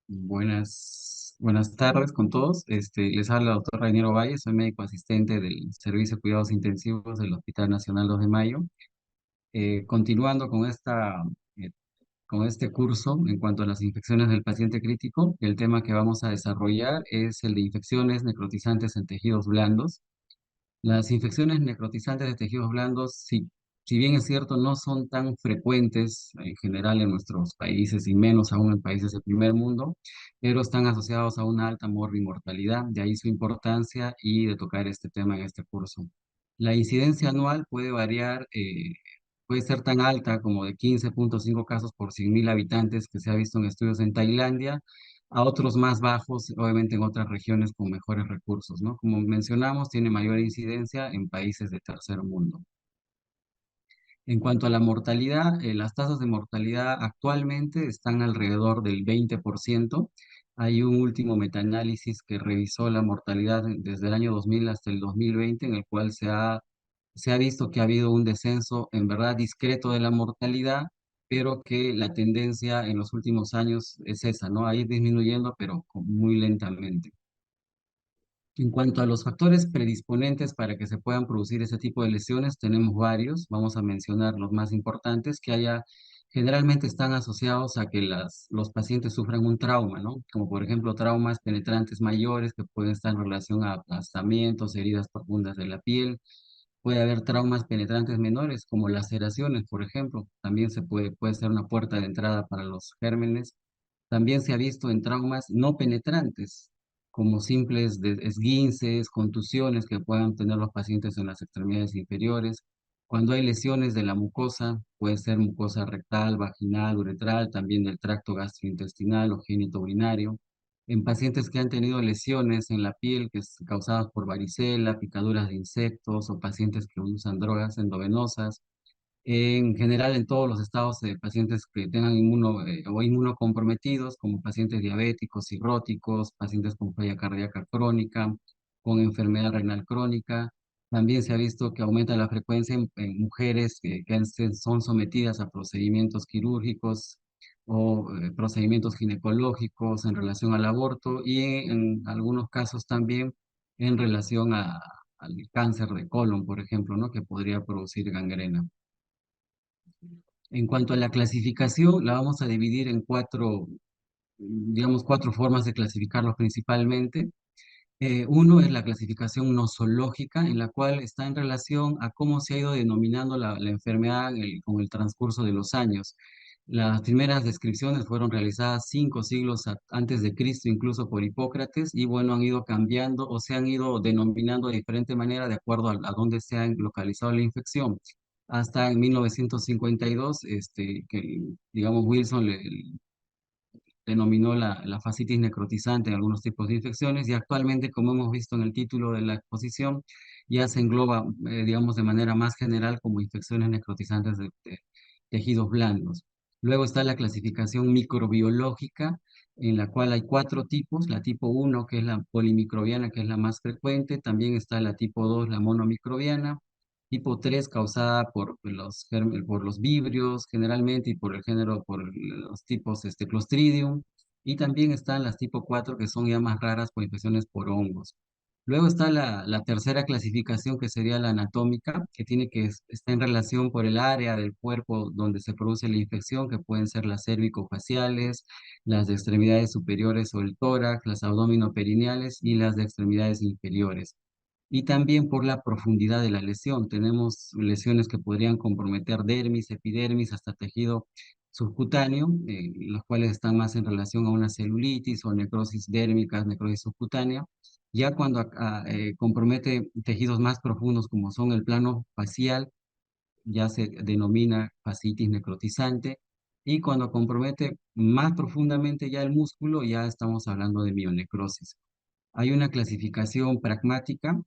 Buenas tardes con todos. Les habla el doctor Rainiero Valle, soy médico asistente del Servicio de Cuidados Intensivos del Hospital Nacional 2 de Mayo. Continuando eh, con este curso en cuanto a las infecciones del paciente crítico, el tema que vamos a desarrollar es el de infecciones necrotizantes en tejidos blandos. Las infecciones necrotizantes de tejidos blandos, si bien es cierto, no son tan frecuentes en general en nuestros países y menos aún en países del primer mundo, pero están asociados a una alta morbimortalidad, de ahí su importancia y de tocar este tema en este curso. La incidencia anual puede variar, puede ser tan alta como de 15,5 casos por 100.000 habitantes que se ha visto en estudios en Tailandia, a otros más bajos, obviamente en otras regiones con mejores recursos, ¿no? Como mencionamos, tiene mayor incidencia en países de tercer mundo. En cuanto a la mortalidad, las tasas de mortalidad actualmente están alrededor del 20%. Hay un último metaanálisis que revisó la mortalidad desde el año 2000 hasta el 2020, en el cual se ha visto que ha habido un descenso en verdad discreto de la mortalidad, pero que la tendencia en los últimos años es esa, ¿no? A ir disminuyendo, pero muy lentamente. En cuanto a los factores predisponentes para que se puedan producir ese tipo de lesiones, tenemos varios. Vamos a mencionar los más importantes, generalmente están asociados a que los pacientes sufran un trauma, ¿no? Como por ejemplo traumas penetrantes mayores que pueden estar en relación a aplastamientos, heridas profundas de la piel. Puede haber traumas penetrantes menores, como laceraciones, por ejemplo. También puede ser una puerta de entrada para los gérmenes. También se ha visto en traumas no penetrantes, como simples esguinces, contusiones que puedan tener los pacientes en las extremidades inferiores. Cuando hay lesiones de la mucosa, puede ser mucosa rectal, vaginal, uretral, también del tracto gastrointestinal o genitourinario. En pacientes que han tenido lesiones en la piel causadas por varicela, picaduras de insectos o pacientes que usan drogas endovenosas, en general en todos los estados de pacientes que tengan o inmunocomprometidos, como pacientes diabéticos, cirróticos, pacientes con falla cardíaca crónica, con enfermedad renal crónica. También se ha visto que aumenta la frecuencia en mujeres son sometidas a procedimientos quirúrgicos o procedimientos ginecológicos en relación al aborto y en algunos casos también en relación al cáncer de colon, por ejemplo, ¿no? Que podría producir gangrena. En cuanto a la clasificación, la vamos a dividir en digamos, cuatro formas de clasificarlos principalmente. Uno es la clasificación nosológica, en la cual está en relación a cómo se ha ido denominando la enfermedad con el transcurso de los años. Las primeras descripciones fueron realizadas 5 siglos antes de Cristo, incluso por Hipócrates, y bueno, han ido cambiando o se han ido denominando de diferente manera de acuerdo a dónde se ha localizado la infección. Hasta en 1952, que digamos Wilson denominó la fascitis necrotizante en algunos tipos de infecciones y actualmente, como hemos visto en el título de la exposición, ya se engloba, digamos, de manera más general como infecciones necrotizantes de tejidos blandos. Luego está la clasificación microbiológica, en la cual hay cuatro tipos: la tipo 1, que es la polimicrobiana, que es la más frecuente; también está la tipo 2, la monomicrobiana; tipo 3 causada por los vibrios generalmente y por el género, por los tipos Clostridium; y también están las tipo 4 que son ya más raras por infecciones por hongos. Luego está la tercera clasificación, que sería la anatómica, que está en relación por el área del cuerpo donde se produce la infección, que pueden ser las cervicofaciales, las de extremidades superiores o el tórax, las abdominoperineales y las de extremidades inferiores. Y también por la profundidad de la lesión. Tenemos lesiones que podrían comprometer dermis, epidermis, hasta tejido subcutáneo, los cuales están más en relación a una celulitis o necrosis dérmicas, necrosis subcutánea. Ya cuando compromete tejidos más profundos, como son el plano facial, ya se denomina fascitis necrotizante. Y cuando compromete más profundamente ya el músculo, ya estamos hablando de mionecrosis. Hay una clasificación pragmática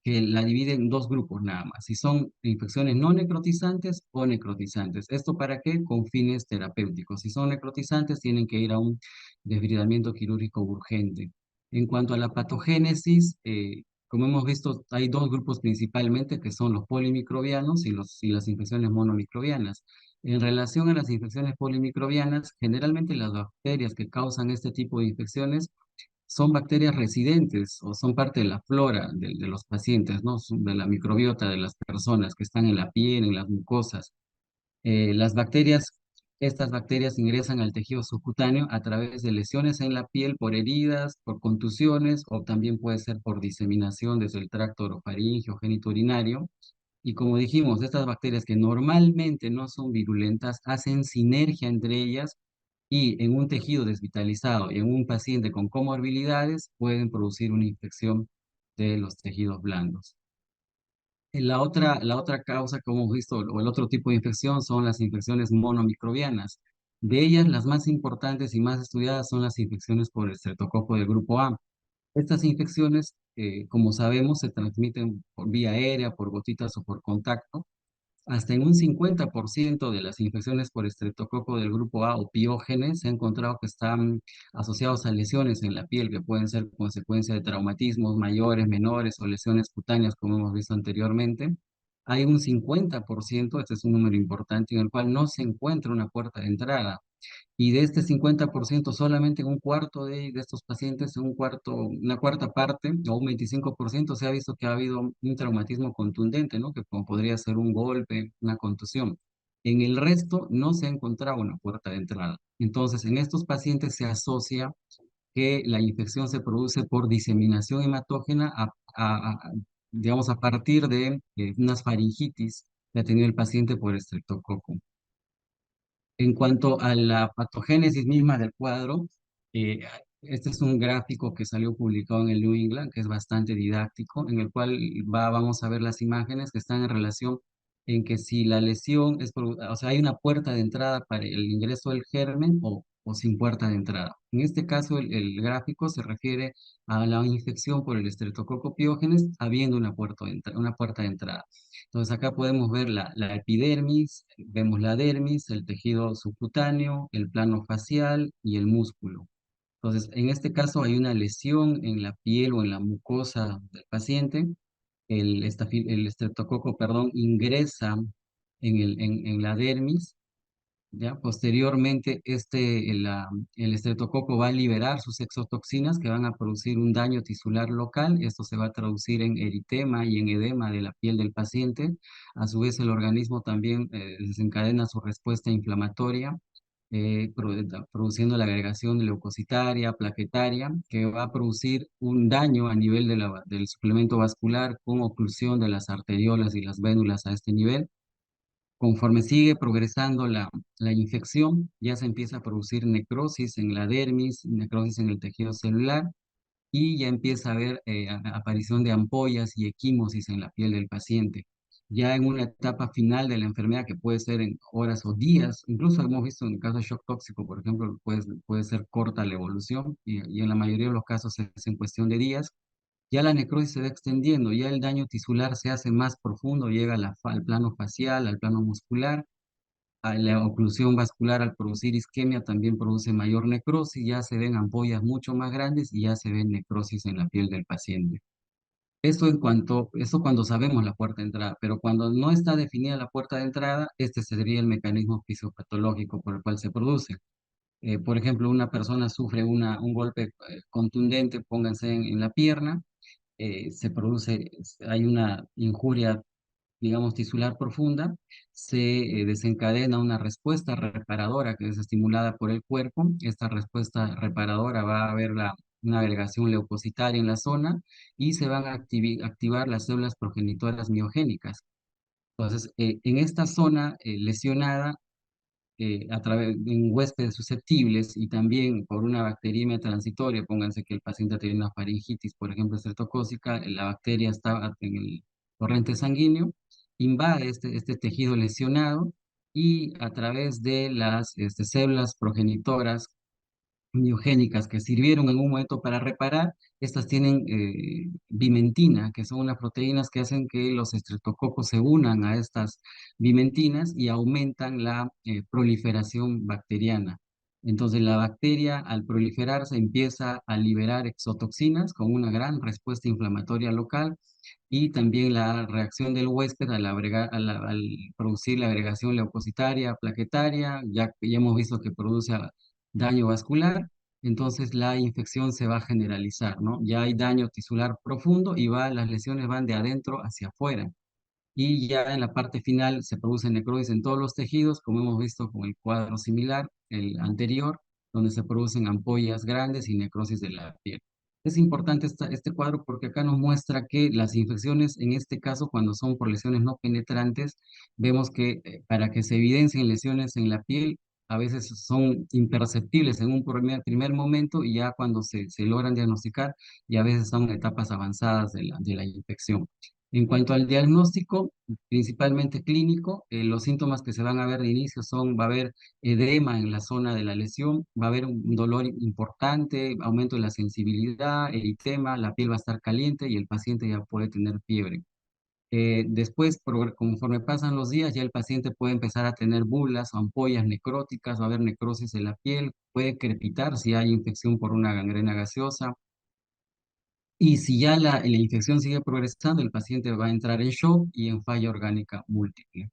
que la divide en dos grupos nada más: si son infecciones no necrotizantes o necrotizantes. ¿Esto para qué? Con fines terapéuticos. Si son necrotizantes, tienen que ir a un desbridamiento quirúrgico urgente. En cuanto a la patogénesis, como hemos visto, hay dos grupos principalmente, que son los polimicrobianos y las infecciones monomicrobianas. En relación a las infecciones polimicrobianas, generalmente las bacterias que causan este tipo de infecciones son bacterias residentes o son parte de la flora de los pacientes, ¿no? Son de la microbiota de las personas que están en la piel, en las mucosas. Las bacterias, estas bacterias ingresan al tejido subcutáneo a través de lesiones en la piel por heridas, por contusiones o también puede ser por diseminación desde el tracto orofaríngeo, genitourinario. Y como dijimos, estas bacterias que normalmente no son virulentas hacen sinergia entre ellas y en un tejido desvitalizado y en un paciente con comorbilidades pueden producir una infección de los tejidos blandos. La otra causa que hemos visto, o el otro tipo de infección, son las infecciones monomicrobianas. De ellas, las más importantes y más estudiadas son las infecciones por el estreptococo del grupo A. Estas infecciones, como sabemos, se transmiten por vía aérea, por gotitas o por contacto. Hasta en un 50% de las infecciones por estreptococo del grupo A o piógenes se ha encontrado que están asociados a lesiones en la piel que pueden ser consecuencia de traumatismos mayores, menores o lesiones cutáneas, como hemos visto anteriormente. Hay un 50%, este es un número importante, en el cual no se encuentra una puerta de entrada. Y de este 50%, solamente en un cuarto de estos pacientes, en una cuarta parte o un 25% se ha visto que ha habido un traumatismo contundente, ¿no? Que como podría ser un golpe, una contusión. En el resto no se ha encontrado una puerta de entrada. Entonces, en estos pacientes se asocia que la infección se produce por diseminación hematógena digamos, a partir de unas faringitis que ha tenido el paciente por estreptococo. En cuanto a la patogénesis misma del cuadro, eh, este es un gráfico que salió publicado en el New England, que es bastante didáctico, en el cual vamos a ver las imágenes que están en relación en que si la lesión o sea, hay una puerta de entrada para el ingreso del germen o sin puerta de entrada. En este caso, el gráfico se refiere a la infección por el Streptococcus pyogenes habiendo una puerta de entrada. Entonces acá podemos ver la epidermis, vemos la dermis, el tejido subcutáneo, el plano facial y el músculo. Entonces, en este caso hay una lesión en la piel o en la mucosa del paciente. El estreptococo, perdón, ingresa en la dermis. ¿Ya? Posteriormente, el estreptococo va a liberar sus exotoxinas que van a producir un daño tisular local. Esto se va a traducir en eritema y en edema de la piel del paciente. A su vez, el organismo también desencadena su respuesta inflamatoria, produciendo la agregación leucocitaria, plaquetaria, que va a producir un daño a nivel del suplemento vascular con oclusión de las arteriolas y las vénulas a este nivel. Conforme sigue progresando la infección, ya se empieza a producir necrosis en la dermis, necrosis en el tejido celular y ya empieza a haber aparición de ampollas y equimosis en la piel del paciente. Ya en una etapa final de la enfermedad, que puede ser en horas o días, incluso hemos visto en casos de shock tóxico, por ejemplo, puede ser corta la evolución y en la mayoría de los casos es en cuestión de días. Ya la necrosis se va extendiendo, ya el daño tisular se hace más profundo, llega al plano facial, al plano muscular, a la oclusión vascular al producir isquemia también produce mayor necrosis, ya se ven ampollas mucho más grandes y ya se ven necrosis en la piel del paciente. Esto cuando sabemos la puerta de entrada, pero cuando no está definida la puerta de entrada, este sería el mecanismo fisiopatológico por el cual se produce. Por ejemplo, una persona sufre un golpe contundente, pónganse en la pierna, hay una injuria, digamos, tisular profunda, se desencadena una respuesta reparadora que es estimulada por el cuerpo. Esta respuesta reparadora va a haber una agregación leucocitaria en la zona y se van a activar las células progenitoras miogénicas. Entonces, en esta zona lesionada, en huéspedes susceptibles y también por una bacteriemia transitoria, pónganse que el paciente tiene una faringitis, por ejemplo, estreptocócica, la bacteria está en el torrente sanguíneo, invade este tejido lesionado y a través de las células progenitoras miogénicas que sirvieron en un momento para reparar, estas tienen bimentina, que son unas proteínas que hacen que los estreptococos se unan a estas bimentinas y aumentan la proliferación bacteriana. Entonces la bacteria al proliferarse empieza a liberar exotoxinas con una gran respuesta inflamatoria local y también la reacción del huésped al producir la agregación leucocitaria, plaquetaria, ya hemos visto que produce daño vascular, entonces la infección se va a generalizar, ¿no? Ya hay daño tisular profundo y las lesiones van de adentro hacia afuera y ya en la parte final se produce necrosis en todos los tejidos, como hemos visto con el cuadro similar, el anterior, donde se producen ampollas grandes y necrosis de la piel. Es importante este cuadro porque acá nos muestra que las infecciones, en este caso, cuando son por lesiones no penetrantes, vemos que para que se evidencien lesiones en la piel, a veces son imperceptibles en un primer momento y ya cuando se logran diagnosticar, y a veces son etapas avanzadas de la infección. En cuanto al diagnóstico, principalmente clínico, los síntomas que se van a ver de inicio va a haber edema en la zona de la lesión, va a haber un dolor importante, aumento de la sensibilidad, eritema, la piel va a estar caliente y el paciente ya puede tener fiebre. Después, conforme pasan los días, ya el paciente puede empezar a tener bulas o ampollas necróticas, va a haber necrosis en la piel, puede crepitar si hay infección por una gangrena gaseosa, y si ya la infección sigue progresando, el paciente va a entrar en shock y en falla orgánica múltiple.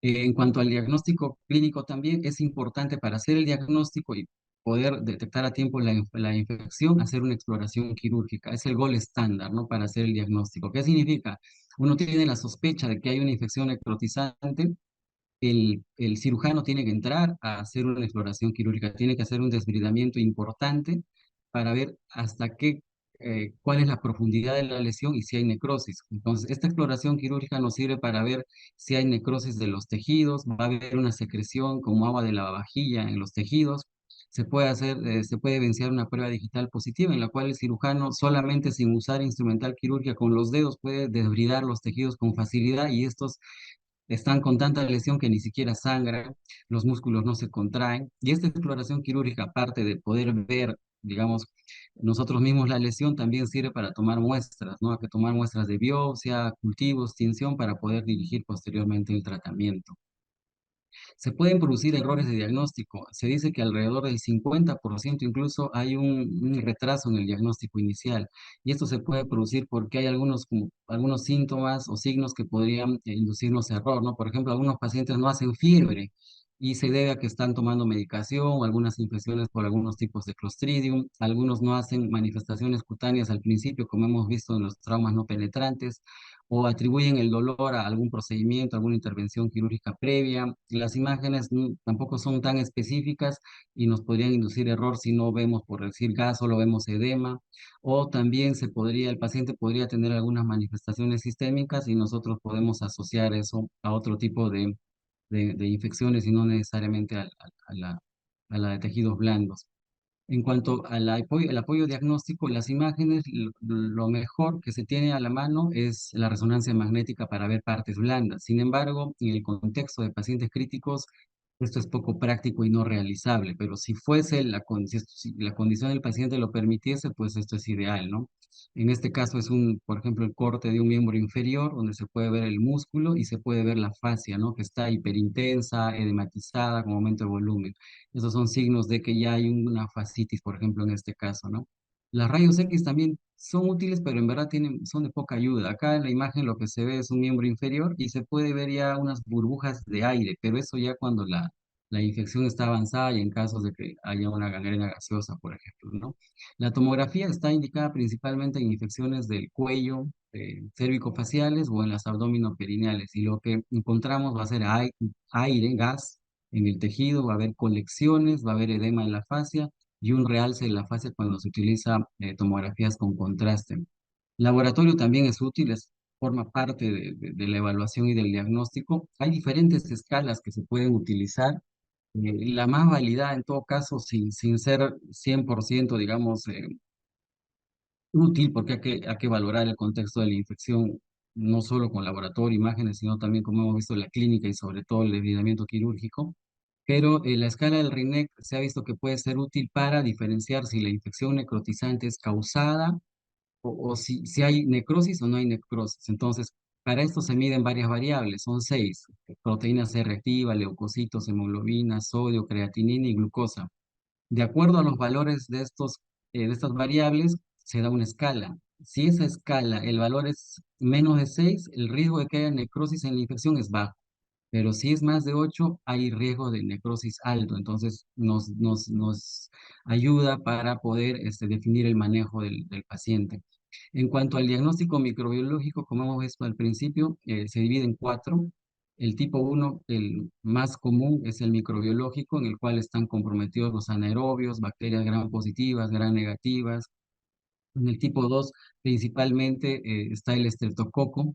En cuanto al diagnóstico clínico también, es importante para hacer el diagnóstico y poder detectar a tiempo la infección, hacer una exploración quirúrgica. Es el gol estándar, ¿no? Para hacer el diagnóstico. ¿Qué significa? Uno tiene la sospecha de que hay una infección necrotizante, el cirujano tiene que entrar a hacer una exploración quirúrgica, tiene que hacer un desbridamiento importante para ver cuál es la profundidad de la lesión y si hay necrosis. Entonces, esta exploración quirúrgica nos sirve para ver si hay necrosis de los tejidos, va a haber una secreción como agua de la vajilla en los tejidos. Se puede evidenciar una prueba digital positiva en la cual el cirujano solamente sin usar instrumental quirúrgica con los dedos puede desbridar los tejidos con facilidad y estos están con tanta lesión que ni siquiera sangran, los músculos no se contraen. Y esta exploración quirúrgica, aparte de poder ver, digamos, nosotros mismos la lesión, también sirve para tomar muestras, ¿no? Hay que tomar muestras de biopsia, cultivos, tinción para poder dirigir posteriormente el tratamiento. Se pueden producir errores de diagnóstico. Se dice que alrededor del 50% incluso hay un retraso en el diagnóstico inicial. Y esto se puede producir porque hay algunos síntomas o signos que podrían inducirnos a error, ¿no? Por ejemplo, algunos pacientes no hacen fiebre y se debe a que están tomando medicación o algunas infecciones por algunos tipos de Clostridium. Algunos no hacen manifestaciones cutáneas al principio, como hemos visto en los traumas no penetrantes o atribuyen el dolor a algún procedimiento, alguna intervención quirúrgica previa. Las imágenes tampoco son tan específicas y nos podrían inducir error si no vemos, por decir gas, solo vemos edema, o también el paciente podría tener algunas manifestaciones sistémicas y nosotros podemos asociar eso a otro tipo de infecciones y no necesariamente a la de tejidos blandos. En cuanto al apoyo diagnóstico, las imágenes, lo mejor que se tiene a la mano es la resonancia magnética para ver partes blandas. Sin embargo, en el contexto de pacientes críticos, esto es poco práctico y no realizable, pero si fuese si la condición del paciente lo permitiese, pues esto es ideal, ¿no? En este caso es por ejemplo, el corte de un miembro inferior, donde se puede ver el músculo y se puede ver la fascia, ¿no? Que está hiperintensa, edematizada, con aumento de volumen. Esos son signos de que ya hay una fascitis, por ejemplo, en este caso, ¿no? Las rayos X también son útiles, pero en verdad son de poca ayuda. Acá en la imagen lo que se ve es un miembro inferior y se puede ver ya unas burbujas de aire, pero eso ya cuando la infección está avanzada y en casos de que haya una gangrena gaseosa, por ejemplo, ¿no? La tomografía está indicada principalmente en infecciones del cuello, cérvico-faciales o en las abdominoperineales, y lo que encontramos va a ser aire, gas en el tejido, va a haber colecciones, va a haber edema en la fascia y un realce en la fascia cuando se utiliza tomografías con contraste. Laboratorio también es útil, forma parte de la evaluación y del diagnóstico. Hay diferentes escalas que se pueden utilizar. La más válida, en todo caso, sin ser 100%, digamos, útil, porque hay que valorar el contexto de la infección, no solo con laboratorio, imágenes, sino también, como hemos visto, la clínica y sobre todo el desbridamiento quirúrgico. Pero la escala del RINEC se ha visto que puede ser útil para diferenciar si la infección necrotizante es causada o si hay necrosis o no hay necrosis. Entonces, Para esto se miden varias variables, son seis: proteína C reactiva, leucocitos, hemoglobina, sodio, creatinina y glucosa. De acuerdo a los valores de estas variables, se da una escala. Si esa escala, el valor es menos de 6, el riesgo de que haya necrosis en la infección es bajo. Pero si es más de 8, hay riesgo de necrosis alto. Entonces, nos ayuda para poder definir el manejo del paciente. En cuanto al diagnóstico microbiológico, como hemos visto al principio, se divide en cuatro. El tipo uno, el más común, es el microbiológico, en el cual están comprometidos los anaerobios, bacterias gram positivas, gram negativas. En el tipo 2 principalmente está el estreptococo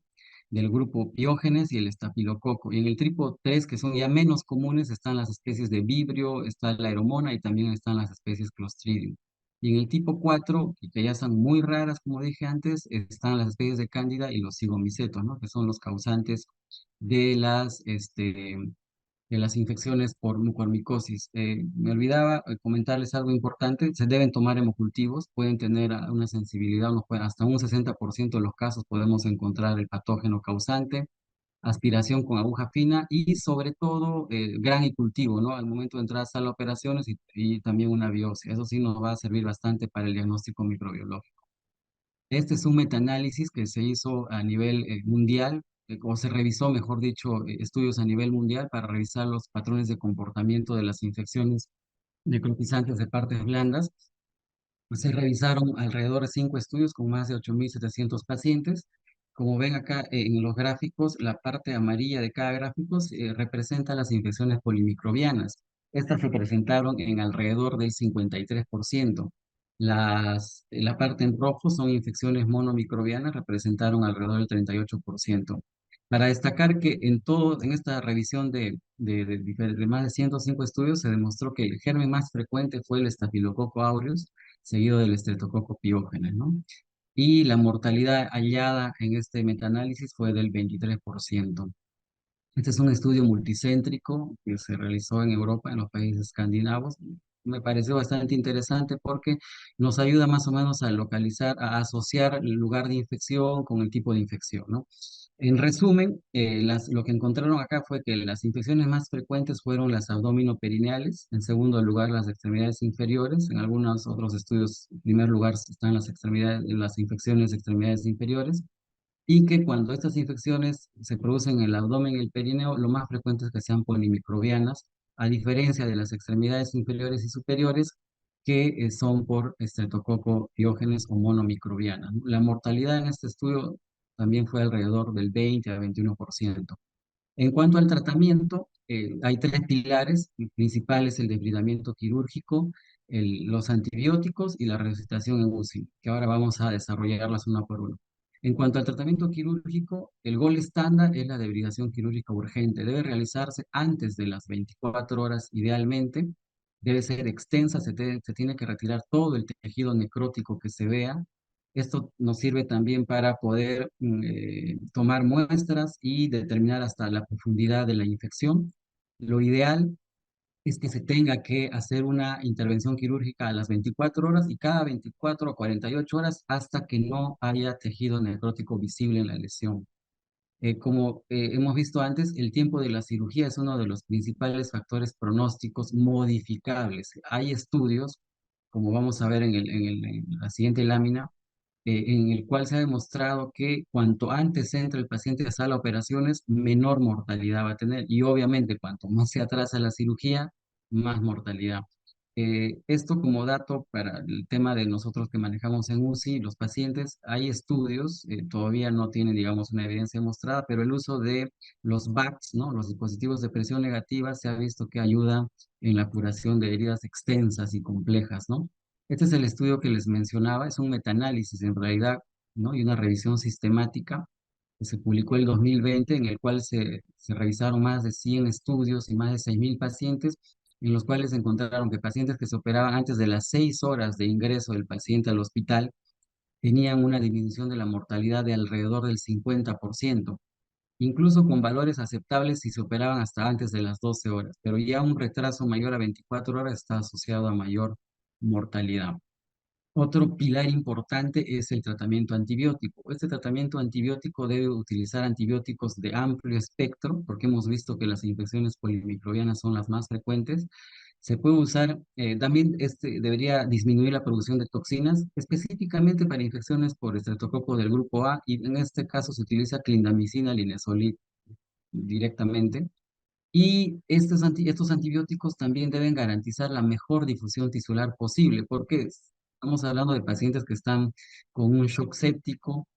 del grupo Piógenes y el estafilococo. Y en el tipo 3, que son ya menos comunes, están las especies de Vibrio, está la Aeromona y también están las especies Clostridium. Y en el tipo 4, y que ya son muy raras, como dije antes, están las especies de Cándida y los cigomicetos, ¿no? Que son los causantes de las infecciones por mucormicosis. Me olvidaba comentarles algo importante: se deben tomar hemocultivos, pueden tener una sensibilidad, hasta un 60% de los casos podemos encontrar el patógeno causante, aspiración con aguja fina y sobre todo gran y cultivo, ¿no? Al momento de entrar a sala de operaciones y también una biopsia. Eso sí nos va a servir bastante para el diagnóstico microbiológico. Este es un metaanálisis que se hizo a nivel mundial, o se revisó, mejor dicho, estudios a nivel mundial para revisar los patrones de comportamiento de las infecciones necrotizantes de partes blandas. Pues se revisaron alrededor de 5 estudios con más de 8.700 pacientes. Como ven acá en los gráficos, la parte amarilla de cada gráfico representa las infecciones polimicrobianas. Estas se presentaron en alrededor del 53%. La parte en rojo son infecciones monomicrobianas, representaron alrededor del 38%. Para destacar que en esta revisión de más de 105 estudios, se demostró que el germen más frecuente fue el Staphylococcus aureus, seguido del Streptococcus pyogenes, ¿no? Y la mortalidad hallada en este metaanálisis fue del 23%. Este es un estudio multicéntrico que se realizó en Europa, en los países escandinavos. Me pareció bastante interesante porque nos ayuda más o menos a localizar, a asociar el lugar de infección con el tipo de infección, ¿no? En resumen, lo que encontraron acá fue que las infecciones más frecuentes fueron las abdominoperineales, en segundo lugar las extremidades inferiores, en algunos otros estudios en primer lugar están las extremidades, las infecciones de extremidades inferiores, y que cuando estas infecciones se producen en el abdomen y el perineo, lo más frecuente es que sean polimicrobianas, a diferencia de las extremidades inferiores y superiores, que son por estreptococo piógenes o monomicrobianas, ¿no? La mortalidad en este estudio también fue alrededor del 20 a 21%. En cuanto al tratamiento, hay tres pilares: el principal es el debridamiento quirúrgico, los antibióticos y la resucitación en UCI, que ahora vamos a desarrollarlas una por una. En cuanto al tratamiento quirúrgico, el gold estándar es la debridación quirúrgica urgente. Debe realizarse antes de las 24 horas idealmente. Debe ser extensa, se tiene que retirar todo el tejido necrótico que se vea. Esto nos sirve también para poder tomar muestras y determinar hasta la profundidad de la infección. Lo ideal es que se tenga que hacer una intervención quirúrgica a las 24 horas y cada 24 o 48 horas hasta que no haya tejido necrótico visible en la lesión. Como hemos visto antes, el tiempo de la cirugía es uno de los principales factores pronósticos modificables. Hay estudios, como vamos a ver en la siguiente lámina, en el cual se ha demostrado que cuanto antes entra el paciente a sala de operaciones, menor mortalidad va a tener. Y obviamente, cuanto más se atrasa la cirugía, más mortalidad. Esto como dato para el tema de nosotros que manejamos en UCI, los pacientes, hay estudios, todavía no tienen, digamos, una evidencia demostrada, pero el uso de los VACs, ¿no? Los dispositivos de presión negativa, se ha visto que ayuda en la curación de heridas extensas y complejas, ¿no? Este es el estudio que les mencionaba, es un metaanálisis en realidad, ¿no? Y una revisión sistemática que se publicó el 2020, en el cual se revisaron más de 100 estudios y más de 6.000 pacientes, en los cuales encontraron que pacientes que se operaban antes de las 6 horas de ingreso del paciente al hospital tenían una disminución de la mortalidad de alrededor del 50%, incluso con valores aceptables si se operaban hasta antes de las 12 horas, pero ya un retraso mayor a 24 horas está asociado a mayor mortalidad. Otro pilar importante es el tratamiento antibiótico. Este tratamiento antibiótico debe utilizar antibióticos de amplio espectro, porque hemos visto que las infecciones polimicrobianas son las más frecuentes. Se puede usar, también debería disminuir la producción de toxinas, específicamente para infecciones por estreptococo del grupo A, y en este caso se utiliza clindamicina, linezolid directamente. Y estos antibióticos también deben garantizar la mejor difusión tisular posible, porque estamos hablando de pacientes que están con un shock séptico,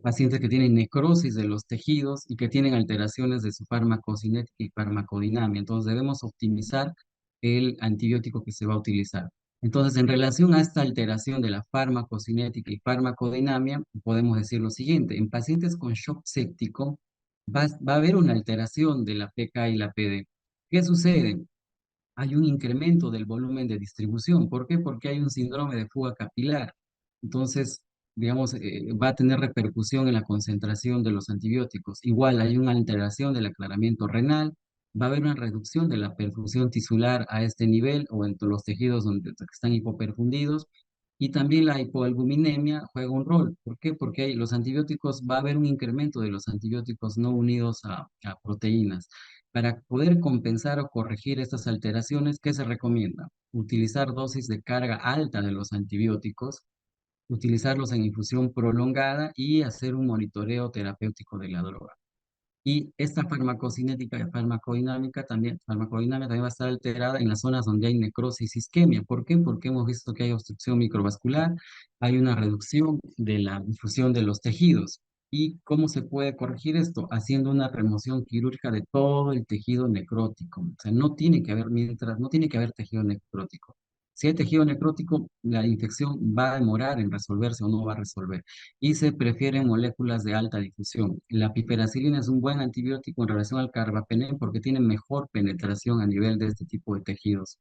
pacientes que tienen necrosis de los tejidos y que tienen alteraciones de su farmacocinética y farmacodinamia. Entonces debemos optimizar el antibiótico que se va a utilizar. Entonces, en relación a esta alteración de la farmacocinética y farmacodinamia, podemos decir lo siguiente: en pacientes con shock séptico va a haber una alteración de la PK y la PD. ¿Qué sucede? Hay un incremento del volumen de distribución. ¿Por qué? Porque hay un síndrome de fuga capilar. Entonces, digamos, va a tener repercusión en la concentración de los antibióticos. Igual hay una alteración del aclaramiento renal, va a haber una reducción de la perfusión tisular a este nivel o en los tejidos donde que están hipoperfundidos. Y también la hipoalbuminemia juega un rol. ¿Por qué? Porque los antibióticos, va a haber un incremento de los antibióticos no unidos a proteínas. Para poder compensar o corregir estas alteraciones, ¿qué se recomienda? Utilizar dosis de carga alta de los antibióticos, utilizarlos en infusión prolongada y hacer un monitoreo terapéutico de la droga. Y esta farmacocinética y farmacodinámica también va a estar alterada en las zonas donde hay necrosis y isquemia. ¿Por qué? Porque hemos visto que hay obstrucción microvascular, hay una reducción de la difusión de los tejidos. ¿Y cómo se puede corregir esto? Haciendo una remoción quirúrgica de todo el tejido necrótico. O sea, no tiene que haber, mientras, no tiene que haber tejido necrótico. Si hay tejido necrótico, la infección va a demorar en resolverse o no va a resolver, y se prefieren moléculas de alta difusión. La piperacilina es un buen antibiótico en relación al carbapenem porque tiene mejor penetración a nivel de este tipo de tejidos.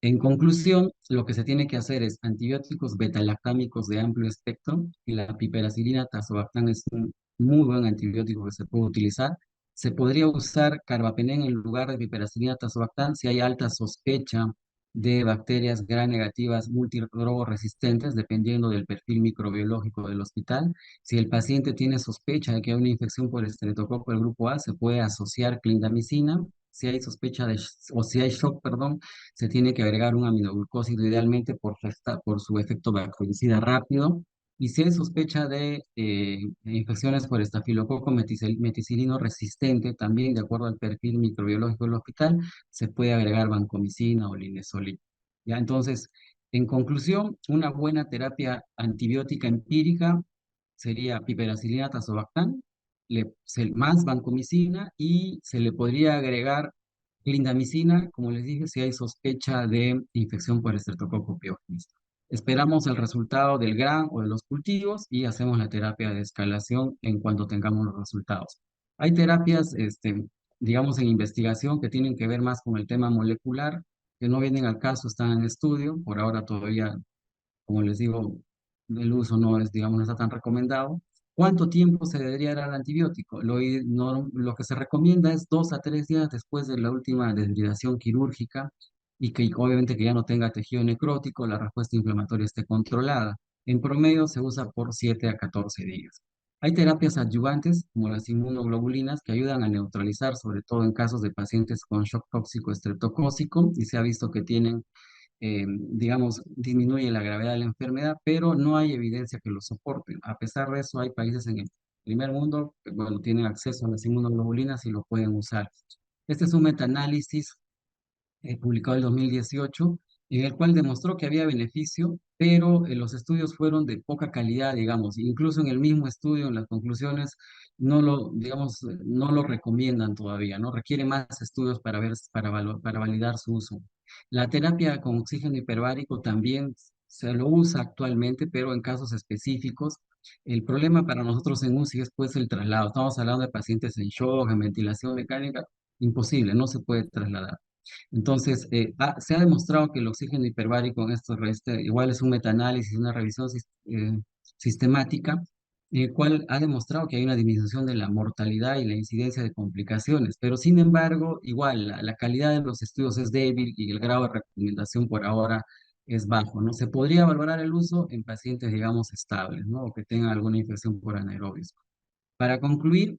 En conclusión, lo que se tiene que hacer es antibióticos beta-lactámicos de amplio espectro, y la piperacilina tazobactam es un muy buen antibiótico que se puede utilizar. Se podría usar carbapenem en lugar de piperacilina tazobactam si hay alta sospecha de bacterias gram negativas multidrogo resistentes, dependiendo del perfil microbiológico del hospital. Si el paciente tiene sospecha de que hay una infección por estreptococo del grupo A, se puede asociar clindamicina. Si hay sospecha o si hay shock, perdón, se tiene que agregar un aminoglucósido idealmente por su efecto bactericida rápido. Y si hay sospecha de infecciones por estafilococo meticilino resistente, también de acuerdo al perfil microbiológico del hospital, se puede agregar vancomicina o linezolid. Ya, entonces, en conclusión, una buena terapia antibiótica empírica sería piperacilina tazobactam, más vancomicina, y se le podría agregar clindamicina, como les dije, si hay sospecha de infección por Streptococcus pyogenes. Esperamos el resultado del GRAM o de los cultivos y hacemos la terapia de escalación en cuanto tengamos los resultados. Hay terapias, digamos, en investigación que tienen que ver más con el tema molecular, que no vienen al caso, están en estudio. Por ahora todavía, como les digo, el uso no es, digamos, no está tan recomendado. ¿Cuánto tiempo se debería dar al antibiótico? Lo que se recomienda es 2 a 3 días después de la última deshidratación quirúrgica, y que obviamente que ya no tenga tejido necrótico, la respuesta inflamatoria esté controlada. En promedio se usa por 7 a 14 días. Hay terapias adyuvantes como las inmunoglobulinas que ayudan a neutralizar, sobre todo en casos de pacientes con shock tóxico estreptocócico, y se ha visto que tienen, digamos, disminuye la gravedad de la enfermedad, pero no hay evidencia que lo soporten. A pesar de eso, hay países en el primer mundo que, bueno, tienen acceso a las inmunoglobulinas y lo pueden usar. Este es un metaanálisis publicado en 2018, en el cual demostró que había beneficio, pero los estudios fueron de poca calidad, digamos. Incluso en el mismo estudio, en las conclusiones, digamos, no lo recomiendan todavía, ¿no? Requiere más estudios para ver, para validar su uso. La terapia con oxígeno hiperbárico también se lo usa actualmente, pero en casos específicos. El problema para nosotros en UCI es pues el traslado. Estamos hablando de pacientes en shock, en ventilación mecánica, imposible, no se puede trasladar. Entonces, se ha demostrado que el oxígeno hiperbárico en igual es un metaanálisis, una revisión sistemática, en el cual ha demostrado que hay una disminución de la mortalidad y la incidencia de complicaciones, pero sin embargo, igual la calidad de los estudios es débil y el grado de recomendación por ahora es bajo, ¿no? Se podría valorar el uso en pacientes, digamos, estables, ¿no? O que tengan alguna infección por anaerobios. Para concluir,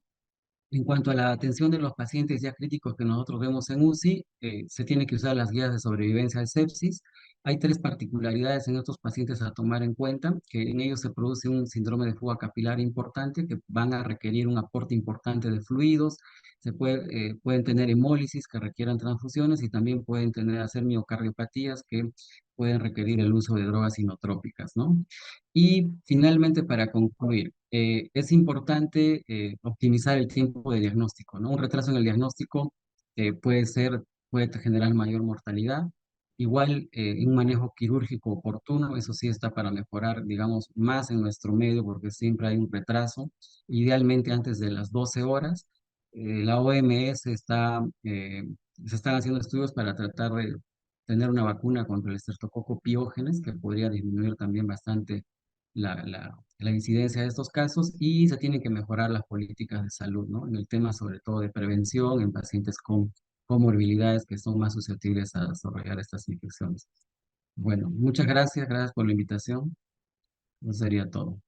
en cuanto a la atención de los pacientes ya críticos que nosotros vemos en UCI, se tienen que usar las guías de sobrevivencia al sepsis. Hay tres particularidades en estos pacientes a tomar en cuenta, que en ellos se produce un síndrome de fuga capilar importante, que van a requerir un aporte importante de fluidos, pueden tener hemólisis que requieran transfusiones y también pueden tener hacer miocardiopatías que pueden requerir el uso de drogas inotrópicas, ¿no? Y finalmente, para concluir, es importante optimizar el tiempo de diagnóstico, ¿no? Un retraso en el diagnóstico puede generar mayor mortalidad. Igual, un manejo quirúrgico oportuno, eso sí está para mejorar, digamos, más en nuestro medio, porque siempre hay un retraso, idealmente antes de las 12 horas. La OMS se están haciendo estudios para tratar de tener una vacuna contra el estreptococo piógenes, que podría disminuir también bastante la incidencia de estos casos, y se tienen que mejorar las políticas de salud, ¿no? En el tema sobre todo de prevención en pacientes con comorbilidades que son más susceptibles a desarrollar estas infecciones. Bueno, muchas gracias, gracias por la invitación. Eso sería todo.